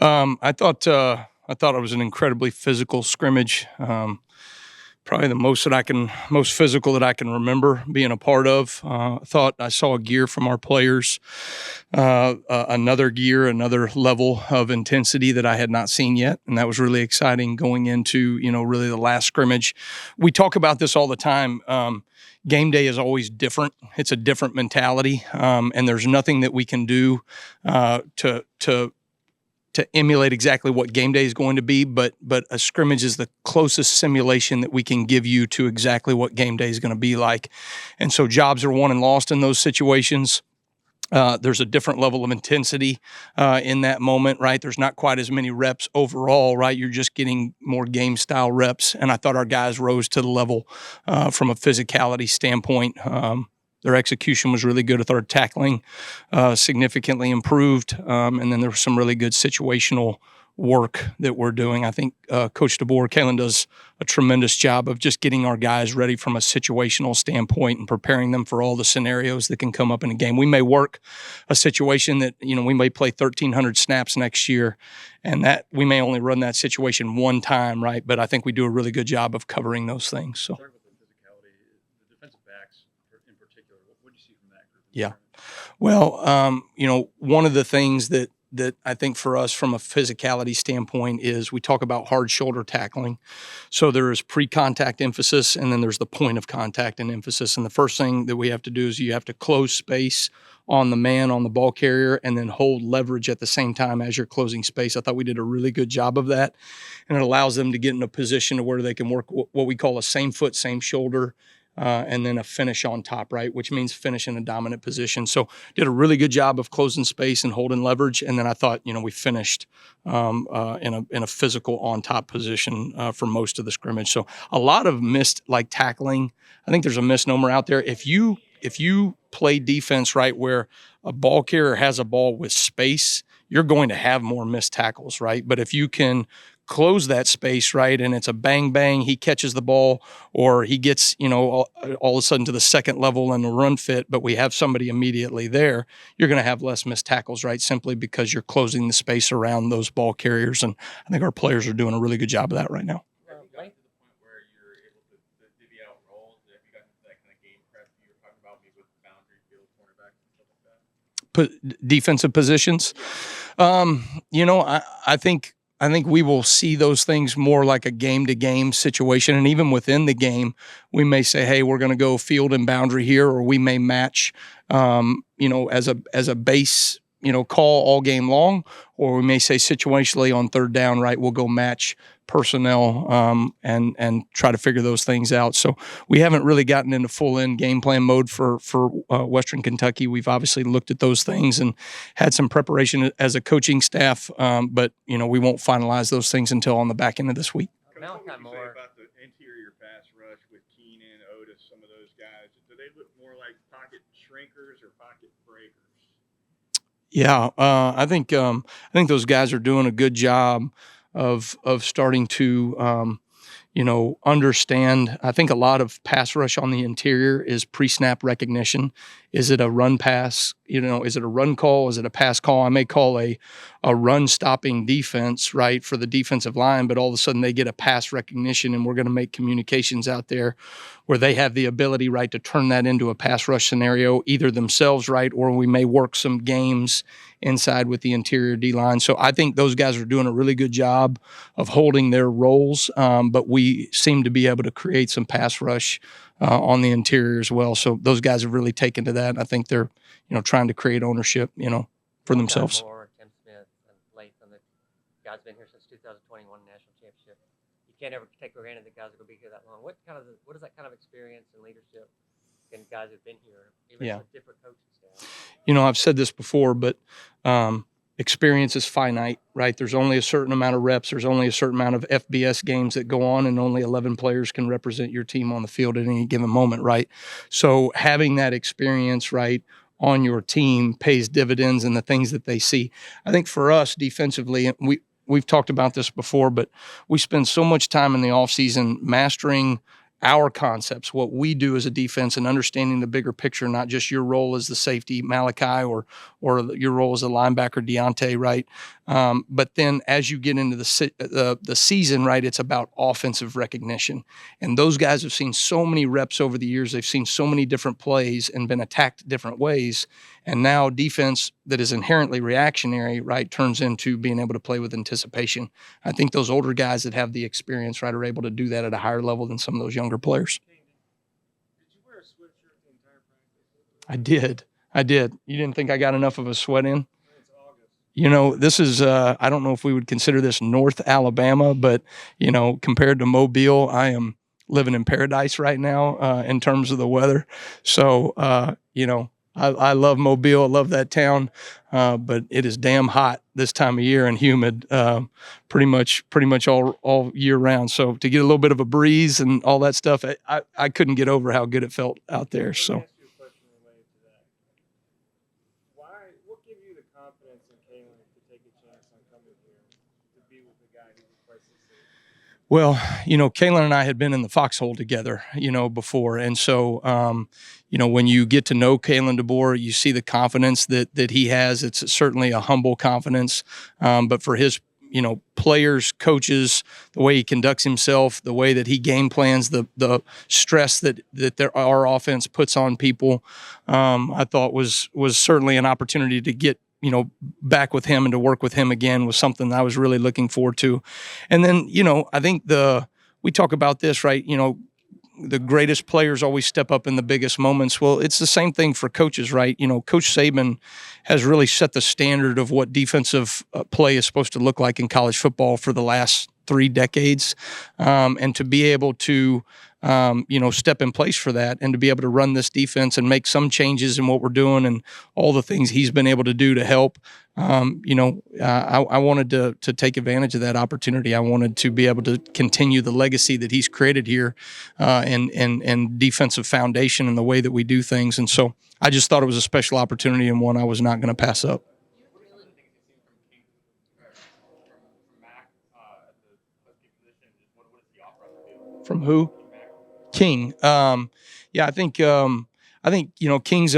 I thought it was an incredibly physical scrimmage. Probably the most physical that I can remember being a part of. I thought I saw a gear from our players, another level of intensity that I had not seen yet, and that was really exciting going into really the last scrimmage. We talk about this all the time. Game day is always different. It's a different mentality, and there's nothing that we can do to emulate exactly what game day is going to be, but a scrimmage is the closest simulation that we can give you to exactly what game day is going to be like. And so jobs are won and lost in those situations. There's a different level of intensity in that moment, right? There's not quite as many reps overall, right? You're just getting more game style reps. And I thought our guys rose to the level from a physicality standpoint. Their execution was really good with our tackling, significantly improved. And then there was some really good situational work that we're doing. I think Coach DeBoer, Kalen does a tremendous job of just getting our guys ready from a situational standpoint and preparing them for all the scenarios that can come up in a game. We may work a situation that, we may play 1,300 snaps next year, and that we may only run that situation one time, right? But I think we do a really good job of covering those things. So. Yeah. Well, one of the things that I think for us from a physicality standpoint is we talk about hard shoulder tackling. So there is pre-contact emphasis, and then there's the point of contact and emphasis. And the first thing that we have to do is you have to close space on the man, on the ball carrier, and then hold leverage at the same time as you're closing space. I thought we did a really good job of that. And it allows them to get in a position to where they can work what we call a same foot, same shoulder, and then a finish on top, right, which means finish in a dominant position. So did a really good job of closing space and holding leverage. And then I thought, we finished in a physical on top position for most of the scrimmage. So a lot of missed tackling. I think there's a misnomer out there. If you play defense right where a ball carrier has a ball with space, you're going to have more missed tackles, right? But if you can close that space, right, and it's a bang bang, he catches the ball, or he gets all of a sudden to the second level and the run fit, but we have somebody immediately there, you're going to have less missed tackles, right, simply because you're closing the space around those ball carriers. And I think our players are doing a really good job of that right now. Defensive positions. I think we will see those things more like a game-to-game situation. And even within the game, we may say, hey, we're going to go field and boundary here, or we may match, as a base, call all game long, or we may say situationally on third down, right, we'll go match personnel and try to figure those things out. So we haven't really gotten into full-in game plan mode for Western Kentucky. We've obviously looked at those things and had some preparation as a coaching staff, but we won't finalize those things until on the back end of this week. What would you say about the interior pass rush with Keenan, Otis, some of those guys? Do they look more like pocket shrinkers or pocket breakers? Yeah, I think those guys are doing a good job of starting to understand. I think a lot of pass rush on the interior is pre-snap recognition. Is it a run pass? Is it a run call? Is it a pass call? I may call a run stopping defense, right, for the defensive line, but all of a sudden they get a pass recognition, and we're going to make communications out there where they have the ability, right, to turn that into a pass rush scenario, either themselves, right, or we may work some games inside with the interior D-line. So I think those guys are doing a really good job of holding their roles, but we seem to be able to create some pass rush on the interior as well. So those guys have really taken to that. I think they're, trying to create ownership, for themselves. Tim Smith and Latham, the guys been here since 2021 national championship. You can't ever take for granted that guys are going to be here that long. What is that kind of experience and leadership and guys who've been here, even with different coaching staff? I've said this before, but experience is finite, right? There's only a certain amount of reps. There's only a certain amount of FBS games that go on, and only 11 players can represent your team on the field at any given moment, right? So having that experience, right, on your team pays dividends in the things that they see. I think for us defensively, we've talked about this before, but we spend so much time in the offseason mastering our concepts, what we do as a defense, and understanding the bigger picture, not just your role as the safety, Malachi, or your role as a linebacker, Deontay, right? But then as you get into the season, right, it's about offensive recognition. And those guys have seen so many reps over the years. They've seen so many different plays and been attacked different ways. And now defense that is inherently reactionary, right, turns into being able to play with anticipation. I think those older guys that have the experience, right, are able to do that at a higher level than some of those younger players. Did you wear a sweatshirt the entire practice? I did. You didn't think I got enough of a sweat in? It's August. You know, this is, I don't know if we would consider this North Alabama, but, you know, compared to Mobile, I am living in paradise right now in terms of the weather. So, you know, I love Mobile. I love that town, but it is damn hot this time of year and humid, pretty much all year round. So to get a little bit of a breeze and all that stuff, I couldn't get over how good it felt out there. Let So. me ask you a question related to that. What gave you the confidence in Kalen to take a chance on coming here to be with the guy who replaced his seat? Well, you know, Kalen and I had been in the foxhole together, you know, before. And so, you know, when you get to know Kalen DeBoer, you see the confidence that he has. It's certainly a humble confidence. But for his, you know, players, coaches, the way he conducts himself, the way that he game plans, the stress that our offense puts on people, I thought was certainly an opportunity to get, you know, back with him and to work with him again was something I was really looking forward to. And then, you know, I think we talk about this, right? You know, the greatest players always step up in the biggest moments. Well, it's the same thing for coaches, right? You know, Coach Saban has really set the standard of what defensive play is supposed to look like in college football for the last 3 decades. And to be able to, you know, step in place for that and to be able to run this defense and make some changes in what we're doing and all the things he's been able to do to help. You know, I wanted to take advantage of that opportunity. I wanted to be able to continue the legacy that he's created here and defensive foundation and the way that we do things. And so I just thought it was a special opportunity and one I was not going to pass up. What are some of the things you've seen from Mac at the husky position? What does he offer on the field? From who? King. Yeah, I think you know, King's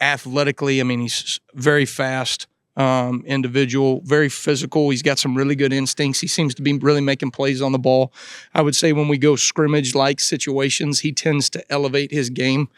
athletically, I mean, he's very fast individual, very physical. He's got some really good instincts. He seems to be really making plays on the ball. I would say when we go scrimmage-like situations, he tends to elevate his game.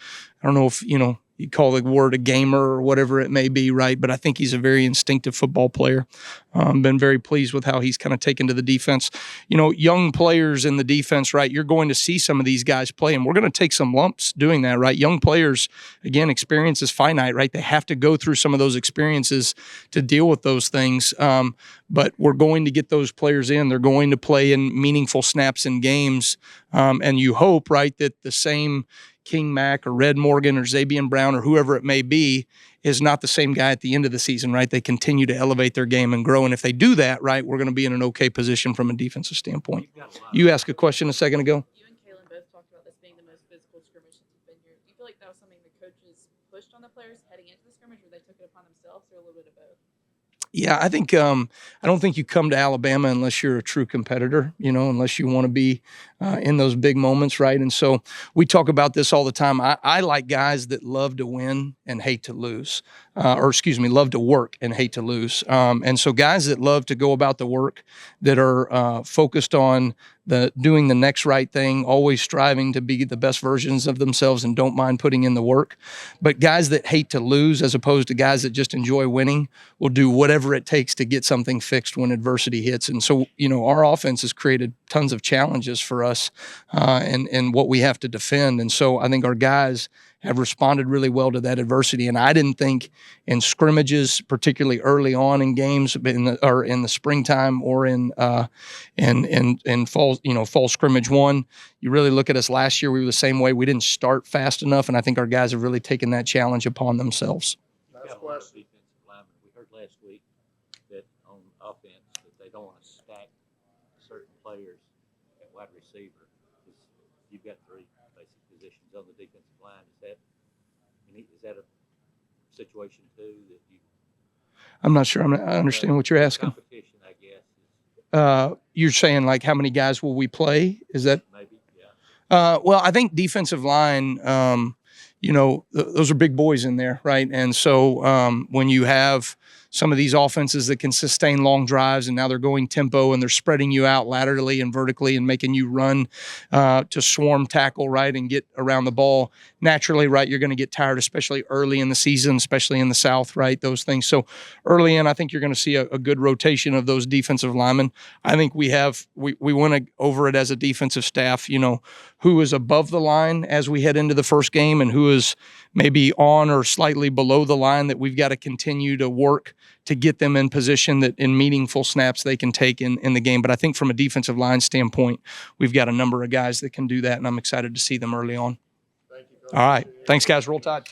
I don't know if, you know, you call the word a gamer or whatever it may be, right? But I think he's a very instinctive football player. Been very pleased with how he's kind of taken to the defense. You know, young players in the defense, right? You're going to see some of these guys play, and we're going to take some lumps doing that, right? Young players, again, experience is finite, right? They have to go through some of those experiences to deal with those things. But we're going to get those players in. They're going to play in meaningful snaps in games. And you hope, right, that the same King Mack or Red Morgan or Zabian Brown or whoever it may be is not the same guy at the end of the season, right? They continue to elevate their game and grow. And if they do that, right, we're going to be in an okay position from a defensive standpoint. You asked a question a second ago. You and Kalen both talked about this being the most physical scrimmage since you've been here. Do you feel like that was something the coaches pushed on the players heading into the scrimmage, or they took it upon themselves, or a little bit of both? Yeah, I think I don't think you come to Alabama unless you're a true competitor, you know, unless you want to be in those big moments, right? And so we talk about this all the time. I like guys that love to win and hate to lose, love to work and hate to lose. And so guys that love to go about the work, that are focused on doing the next right thing, always striving to be the best versions of themselves and don't mind putting in the work. But guys that hate to lose, as opposed to guys that just enjoy winning, will do whatever it takes to get something fixed when adversity hits. And so, you know, our offense has created tons of challenges for us and what we have to defend. And so I think our guys have responded really well to that adversity. And I didn't think in scrimmages, particularly early on in games, in the springtime or in fall scrimmage 1, you really look at us last year, we were the same way. We didn't start fast enough, and I think our guys have really taken that challenge upon themselves. Last question. Defensive linemen. We heard last week that on offense that they don't want to stack certain players at wide receiver. You've got 3 basic positions on the defensive line. Is that a situation too that you? I'm not sure. I understand what you're asking. Competition, I guess. You're saying like how many guys will we play? Is that? Maybe, yeah. Well, I think defensive line, those are big boys in there, right? And so when you have some of these offenses that can sustain long drives and now they're going tempo and they're spreading you out laterally and vertically and making you run to swarm tackle, right, and get around the ball, naturally, right, you're going to get tired, especially early in the season, especially in the South, right, those things. So early in, I think you're going to see a good rotation of those defensive linemen. I think we went over it as a defensive staff, who is above the line as we head into the first game and who is maybe on or slightly below the line that we've got to continue to work to get them in position that in meaningful snaps they can take in the game. But I think from a defensive line standpoint, we've got a number of guys that can do that, and I'm excited to see them early on. Thank you. All right. Thanks, guys. Roll Tide.